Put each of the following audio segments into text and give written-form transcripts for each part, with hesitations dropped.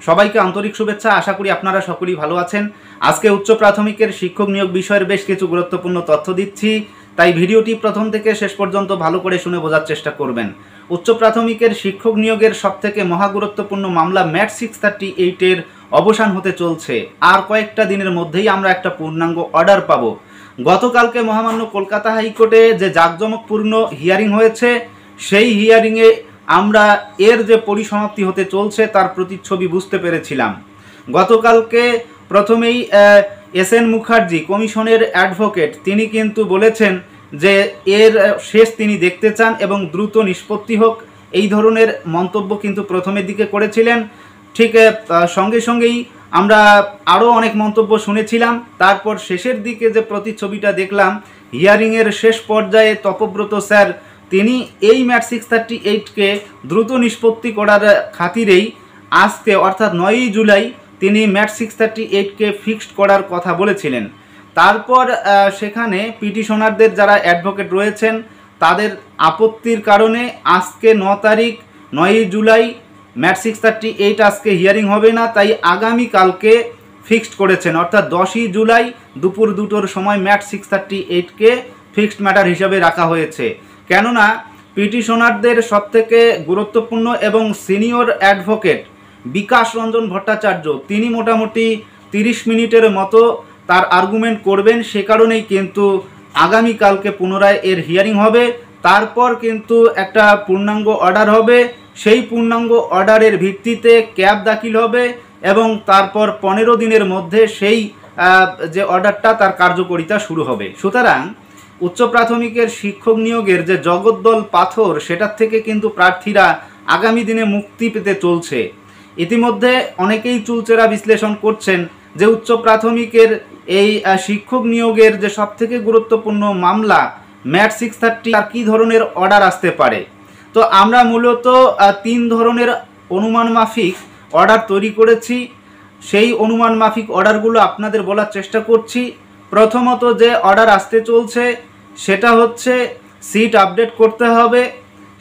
সবাইকে আন্তরিক শুভেচ্ছা। আশা করি আপনারা সকলেই ভালো আছেন। আজকে উচ্চ প্রাথমিকের শিক্ষক নিয়োগ বিষয়ের বেশ কিছু গুরুত্বপূর্ণ তথ্য দিচ্ছি, তাই ভিডিওটি প্রথম থেকে শেষ পর্যন্ত ভালো করে শুনে বোঝার চেষ্টা করবেন। উচ্চ প্রাথমিকের শিক্ষক নিয়োগের সবথেকে মহা গুরুত্বপূর্ণ মামলা ম্যাট 638-এর অবসান হতে চলছে। আর কয়েকটা দিনের মধ্যেই আমরা একটা পূর্ণাঙ্গ অর্ডার পাবো। গতকালকে মহামান্য কলকাতা হাইকোর্টে যে জাঁকজমকপূর্ণ হিয়ারিং হয়েছে, সেই হিয়ারিংয়ে আমরা এর যে পরিসমাপ্তি হতে চলছে তার প্রতিচ্ছবি বুঝতে পেরেছিলাম। গতকালকে প্রথমেই এস.এন. মুখার্জি, কমিশনের অ্যাডভোকেট, তিনি কিন্তু বলেছেন যে এর শেষ তিনি দেখতে চান এবং দ্রুত নিষ্পত্তি হোক, এই ধরনের মন্তব্য কিন্তু প্রথমের দিকে করেছিলেন। ঠিক সঙ্গে সঙ্গেই আমরা আরও অনেক মন্তব্য শুনেছিলাম। তারপর শেষের দিকে যে প্রতিচ্ছবিটা দেখলাম, হিয়ারিংয়ের শেষ পর্যায়ে তপব্রত স্যার তিনি এই ম্যাট 638-কে দ্রুত নিষ্পত্তি করার খাতিরেই আজকে অর্থাৎ 9ই জুলাই তিনি ম্যাট 638-কে ফিক্সড করার কথা বলেছিলেন। তারপর সেখানে পিটিশনারদের যারা অ্যাডভোকেট রয়েছেন তাদের আপত্তির কারণে আজকে 9 তারিখ 9ই জুলাই ম্যাট 638 আজকে হিয়ারিং হবে না, তাই আগামীকালকে ফিক্সড করেছেন, অর্থাৎ 10ই জুলাই দুপুর 2টোর সময় ম্যাট 638-কে ফিক্সড ম্যাটার হিসাবে রাখা হয়েছে। কেননা পিটিশনারদের সবথেকে গুরুত্বপূর্ণ এবং সিনিয়র অ্যাডভোকেট বিকাশ রঞ্জন ভট্টাচার্য, তিনি মোটামুটি 30 মিনিটের মতো তার আর্গুমেন্ট করবেন। সে কারণেই কিন্তু আগামীকালকে পুনরায় এর হিয়ারিং হবে। তারপর কিন্তু একটা পূর্ণাঙ্গ অর্ডার হবে। সেই পূর্ণাঙ্গ অর্ডারের ভিত্তিতে ক্যাব দাখিল হবে এবং তারপর 15 দিনের মধ্যে সেই যে অর্ডারটা তার কার্যকারিতা শুরু হবে। সুতরাং উচ্চ প্রাথমিকের শিক্ষক নিয়োগের যে জগদ্দল পাথর, সেটার থেকে কিন্তু প্রার্থীরা আগামী দিনে মুক্তি পেতে চলছে। ইতিমধ্যে অনেকেই চুলচেরা বিশ্লেষণ করছেন যে উচ্চ প্রাথমিকের এই শিক্ষক নিয়োগের যে সবথেকে গুরুত্বপূর্ণ মামলা ম্যাট 630 আর কী ধরনের অর্ডার আসতে পারে। তো আমরা মূলত 3 ধরনের অনুমান মাফিক অর্ডার তৈরি করেছি। সেই অনুমান মাফিক অর্ডারগুলো আপনাদের বলার চেষ্টা করছি। প্রথমত যে অর্ডার আসতে চলছে সেটা হচ্ছে সিট আপডেট করতে হবে।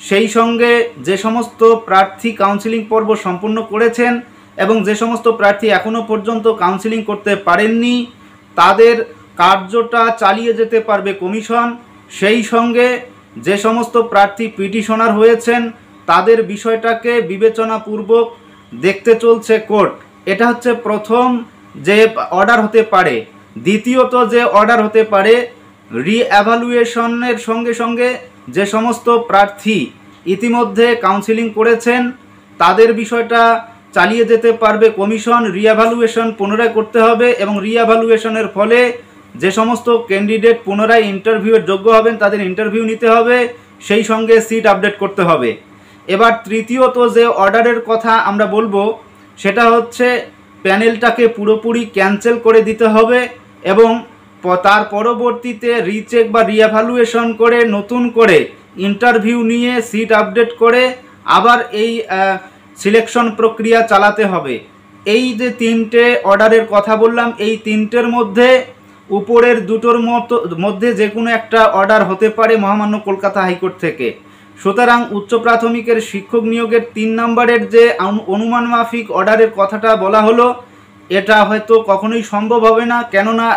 সেই সঙ্গে যে সমস্ত প্রার্থী কাউন্সিলিং পর্ব সম্পূর্ণ করেছেন এবং যে সমস্ত প্রার্থী এখনও পর্যন্ত কাউন্সিলিং করতে পারেননি তাদের কার্যটা চালিয়ে যেতে পারবে কমিশন। সেই সঙ্গে যে সমস্ত প্রার্থী পিটিশনার হয়েছেন তাদের বিষয়টাকে বিবেচনাপূর্বক দেখতে চলছে কোর্ট। এটা হচ্ছে প্রথম যে অর্ডার হতে পারে। দ্বিতীয়ত যে অর্ডার হতে পারে, রিঅ্যাভালুয়েশনের সঙ্গে সঙ্গে যে সমস্ত প্রার্থী ইতিমধ্যে কাউন্সিলিং করেছেন তাদের বিষয়টা চালিয়ে যেতে পারবে কমিশন। রিঅ্যাভালুয়েশন পুনরায় করতে হবে এবং রিঅ্যাভালুয়েশনের ফলে যে সমস্ত ক্যান্ডিডেট পুনরায় ইন্টারভিউয়ের যোগ্য হবেন তাদের ইন্টারভিউ নিতে হবে, সেই সঙ্গে সিট আপডেট করতে হবে। এবার তৃতীয়ত যে অর্ডারের কথা আমরা বলবো সেটা হচ্ছে প্যানেলটাকে পুরোপুরি ক্যান্সেল করে দিতে হবে এবং তার পরবর্তীতে রিচেক বা রিঅ্যাভালুয়েশন করে নতুন করে ইন্টারভিউ নিয়ে সিট আপডেট করে আবার এই সিলেকশন প্রক্রিয়া চালাতে হবে। এই যে 3টে অর্ডারের কথা বললাম, এই 3টের মধ্যে উপরের দুটোর মধ্যে যে কোনো একটা অর্ডার হতে পারে মহামান্য কলকাতা হাইকোর্ট থেকে। সুতরাং উচ্চ প্রাথমিকের শিক্ষক নিয়োগের 3 নম্বরের যে অনুমান মাফিক অর্ডারের কথাটা বলা হলো, এটা হয়তো কখনোই সম্ভব হবে না। কেননা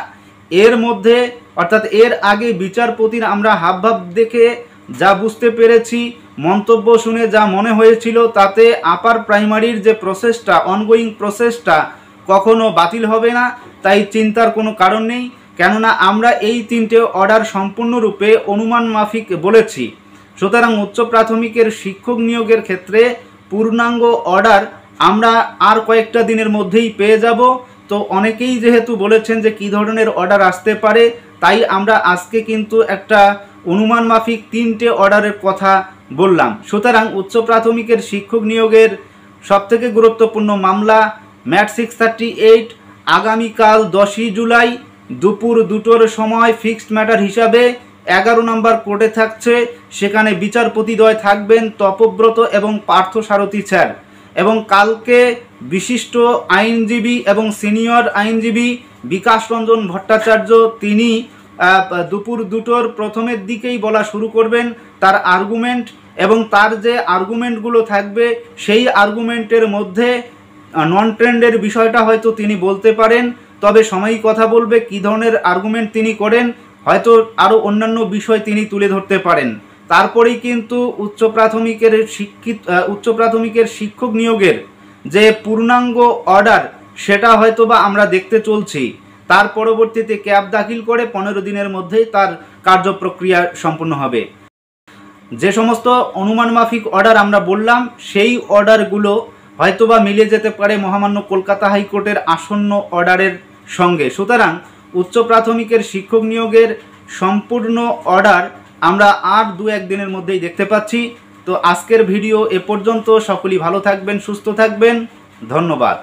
এর মধ্যে অর্থাৎ এর আগে বিচারপতির আমরা হাবভাব দেখে যা বুঝতে পেরেছি, মন্তব্য শুনে যা মনে হয়েছিল, তাতে আপার প্রাইমারির যে প্রসেসটা, অনগোয়িং প্রসেসটা কখনো বাতিল হবে না। তাই চিন্তার কোনো কারণ নেই, কেননা আমরা এই 3টে অর্ডার সম্পূর্ণরূপে অনুমান মাফিক বলেছি। সুতরাং উচ্চ প্রাথমিকের শিক্ষক নিয়োগের ক্ষেত্রে পূর্ণাঙ্গ অর্ডার আমরা আর কয়েকটা দিনের মধ্যেই পেয়ে যাব। তো অনেকেই যেহেতু বলেছেন যে কী ধরনের অর্ডার আসতে পারে, তাই আমরা আজকে কিন্তু একটা অনুমান মাফিক 3টে অর্ডারের কথা বললাম। সুতরাং উচ্চ প্রাথমিকের শিক্ষক নিয়োগের সবথেকে গুরুত্বপূর্ণ মামলা ম্যাট 638 আগামীকাল 10ই জুলাই দুপুর 2টোর সময় ফিক্সড ম্যাটার হিসাবে 11 নম্বর কোর্টে থাকছে। সেখানে বিচারপতিদ্বয় থাকবেন তপব্রত এবং পার্থ সারথী স্যার, এবং কালকে বিশিষ্ট আইনজীবী এবং সিনিয়র আইনজীবী বিকাশ রঞ্জন ভট্টাচার্য তিনি দুপুর 2টোর প্রথমের দিকেই বলা শুরু করবেন তার আর্গুমেন্ট, এবং তার যে আর্গুমেন্টগুলো থাকবে সেই আর্গুমেন্টের মধ্যে নন ট্রেন্ডের বিষয়টা হয়তো তিনি বলতে পারেন, তবে সময়ই কথা বলবে কী ধরনের আর্গুমেন্ট তিনি করেন, হয়তো আরও অন্যান্য বিষয় তিনি তুলে ধরতে পারেন। তারপরেই কিন্তু উচ্চ প্রাথমিকের শিক্ষক নিয়োগের যে পূর্ণাঙ্গ অর্ডার সেটা হয়তো বা আমরা দেখতে চলছি। তার পরবর্তীতে ক্যাব দাখিল করে 15 দিনের মধ্যেই তার কার্যপ্রক্রিয়া সম্পন্ন হবে। যে সমস্ত অনুমান মাফিক অর্ডার আমরা বললাম সেই অর্ডারগুলো হয়তোবা মিলে যেতে পারে মহামান্য কলকাতা হাইকোর্টের আসন্ন অর্ডারের সঙ্গে। সুতরাং উচ্চ প্রাথমিকের শিক্ষক নিয়োগের সম্পূর্ণ অর্ডার আমরা আর 2-1 দিনের মধ্যেই দেখতে পাচ্ছি। তো আজকের ভিডিও এ পর্যন্ত। সকলেই ভালো থাকবেন, সুস্থ থাকবেন, ধন্যবাদ।